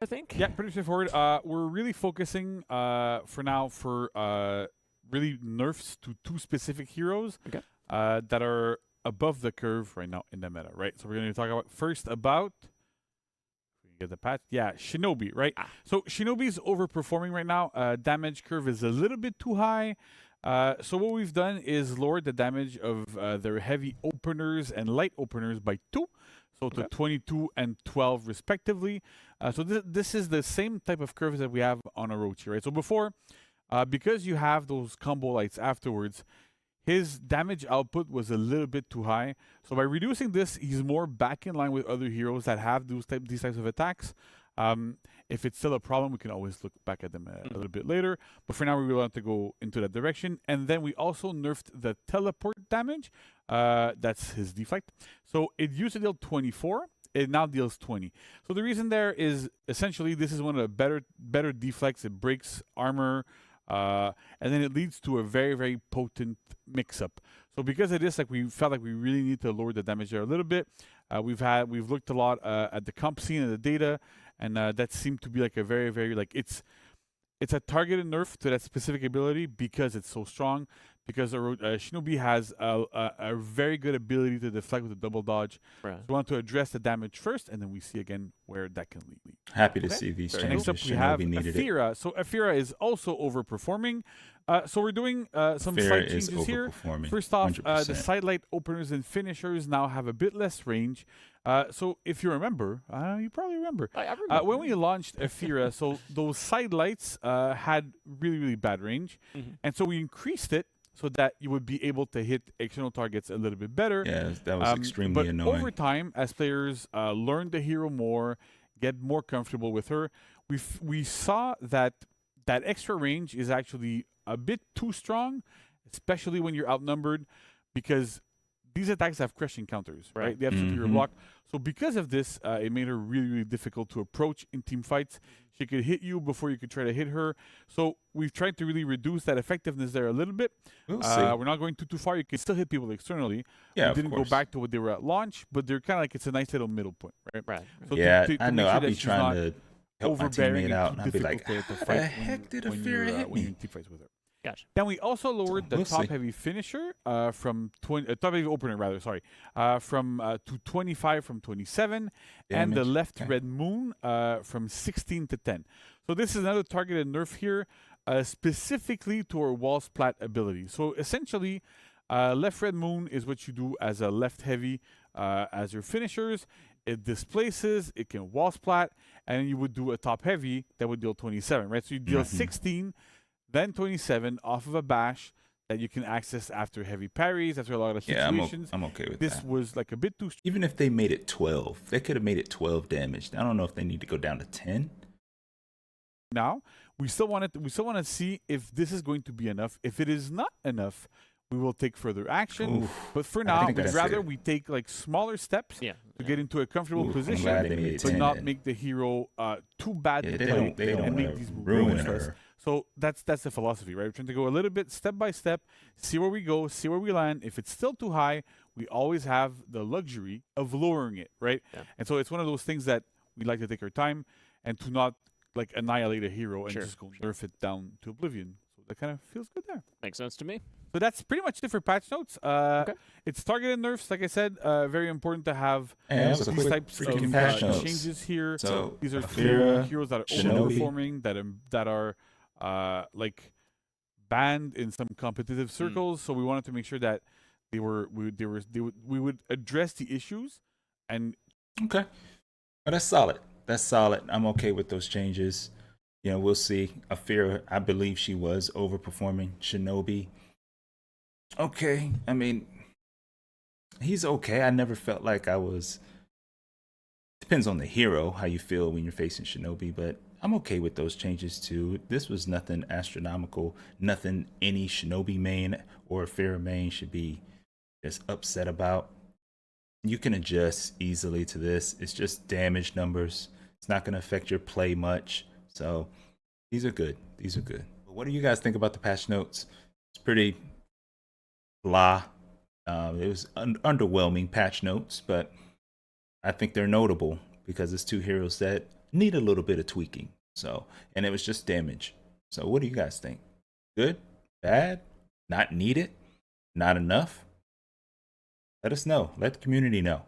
I think. Yeah, pretty straightforward. We're really focusing for now for really nerfs to two specific heroes that are above the curve right now in the meta, right? So we're going to talk about first about get the patch. Yeah, Shinobi, right? So Shinobi's overperforming right now. Damage curve is a little bit too high. So what we've done is lowered the damage of their heavy openers and light openers by 2. So to 22 and 12 respectively. So this is the same type of curves that we have on Orochi, right? So before, because you have those combo lights afterwards, his damage output was a little bit too high. So by reducing this, he's more back in line with other heroes that have these types of attacks. If it's still a problem, we can always look back at them a little bit later. But for now, we want to go into that direction. And then we also nerfed the teleport damage. That's his deflect. So it used to deal 24. It now deals 20. So the reason there is essentially this is one of the better deflects. It breaks armor. And then it leads to a very, very potent mix-up. So because of this, like we felt like we really need to lower the damage there a little bit. We've looked a lot at the comp scene and the data, and that seemed to be like a very, very like it's a targeted nerf to that specific ability because it's so strong. Because Shinobi has a very good ability to deflect with a double dodge. Right. So we want to address the damage first, and then we see again where that can lead. Happy to see these changes. Next up, we have Afeera. So Afeera is also overperforming. So we're doing some slight changes here. First off, the sidelight openers and finishers now have a bit less range. So if you remember, you probably remember. I remember. When we launched Afeera, so those sidelights had really, really bad range. And so we increased it so that you would be able to hit external targets a little bit better. Yeah, that was extremely annoying. But over time, as players learn the hero more, get more comfortable with her, we saw that extra range is actually a bit too strong, especially when you're outnumbered, because these attacks have crushing counters, right? They have superior Mhm. block. So because of this, it made her really, really difficult to approach in team fights. She could hit you before you could try to hit her. So we've tried to really reduce that effectiveness there a little bit. We'll see. We're not going too far. You can still hit people externally. Yeah, we of didn't course. go back to what they were at launch, but they're kind of like, it's a nice little middle point, right? Right. So Yeah, to I know. make sure I'll that be she's trying not to help my overbearing teammate and out, too and I'll be like, difficult to how fight the heck did when Afeera hit when you're me? in team fights with her. Gotcha. Then we also lowered the we'll top see. heavy finisher from 20, top heavy opener rather, sorry, from to 25 from 27, and the Damage. left Okay. red moon from 16 to 10. So this is another targeted nerf here, specifically to our wall splat ability. So essentially, left red moon is what you do as a left heavy as your finishers. It displaces, it can wall splat, and you would do a top heavy that would deal 27, right? So you deal 16, then 27 off of a bash that you can access after heavy parries, after a lot of situations. I'm okay with This that. was like a bit too. Even if they made it 12, they could have made it 12 damage. I don't know if they need to go down to 10. Now we still want to see if this is going to be enough. If it is not enough, we will take further action. Oof. But for I now, think we'd that's rather fair. we take like smaller steps Yeah. to get into a comfortable Oof, I'm position, glad they made but 10 not then. make the hero too bad Yeah, to they play don't and want make to these ruin ruins for us. her. So that's the philosophy, right? We're trying to go a little bit step by step, see where we go, see where we land. If it's still too high, we always have the luxury of lowering it, right? Yeah. And so it's one of those things that we like to take our time and to not like annihilate a hero and Sure, just go nerf it down to oblivion. So that kind of feels good there. Makes sense to me. So that's pretty much it for patch notes. It's targeted nerfs, like I said. Very important to have And that was a these quick types freaking of patch notes. changes here. So These are Afeera, heroes that are Shinobi. overperforming, that are like banned in some competitive circles. So we wanted to make sure that we would address the issues. And Okay. Well, that's solid. That's solid. I'm okay with those changes. You know, we'll see. Afeera, I believe she was overperforming. Shinobi. Okay. I mean, he's okay. I never felt like I was. Depends on the hero, how you feel when you're facing Shinobi, but I'm okay with those changes too. This was nothing astronomical, nothing any Shinobi main or Afeera main should be just upset about. You can adjust easily to this. It's just damage numbers. It's not going to affect your play much. So these are good. These are good. But what do you guys think about the patch notes? It's pretty blah. It was underwhelming patch notes, but I think they're notable because it's two heroes that need a little bit of tweaking. So, and it was just damage. So what do you guys think? Good? Bad? Not needed? Not enough? Let us know. Let the community know.